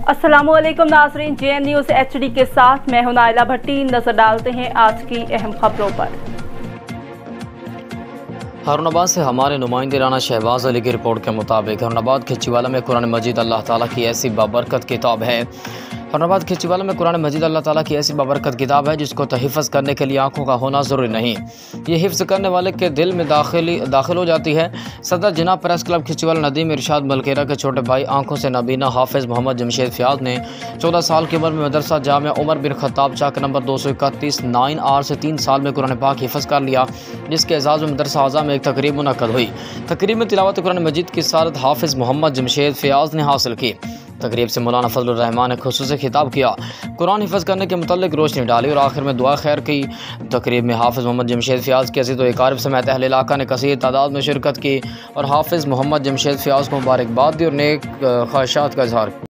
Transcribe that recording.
अस्सलामुअलैकुम नाज़रीन, JN news HD के साथ मैं हूं नाइला भट्टी। नजर डालते हैं आज की अहम खबरों पर। हारूनाबाद से हमारे नुमाइंदे राना शहबाज अली की रिपोर्ट के मुताबिक हारूनाबाद खिचीवाला में कुरान मजीद अल्लाह ताला की ऐसी बाबरकत किताब है। हारूनाबाद खिचीवाला में कुरान मजीद अल्लाह ताला की ऐसी बाबरकत किताब है जिसको तहिफ़्ज़ करने के लिए आँखों का होना ज़रूरी नहीं, ये हिफ्ज़ करने वाले के दिल में दाखिल हो जाती है। सदर जिना प्रेस क्लब खिचीवाला नदीम इरशाद मलकेरा के छोटे भाई आँखों से नबीना हाफिज़ मोहम्मद जमशेद फ़याज़ ने 14 साल की उम्र में मदरसा जामिया उमर बिन खत्ताब चाक नंबर 231 9R से 3 साल में कुरान पाक हिफ़्ज़ कर लिया, जिसके एजाज़ में मदरसा आज़ा में एक तकरीब मुनक़्क़द हुई। तकरीब में तिलावत कुरान मजीद की सारत हाफिज़ मोहम्मद जमशेद फ़याज़ ने हासिल की। तकरीब से मौलाना फजलुर रहमान ने खुसूसी खिताब किया, कुरान हिफ़्ज़ करने के मुतल्लिक़ रोशनी डाली और आखिर में दुआ खैर की। तकरीब में हाफिज़ मोहम्मद जमशेद फ़याज़ की अज़ीज़ व अक़ारिब समेत अहले इलाक़ा ने कसीर तादाद में शिरकत की और हाफिज़ मोहम्मद जमशेद फ़याज़ को मुबारकबाद दी और नेक ख्वाहिशात का इज़हार किया।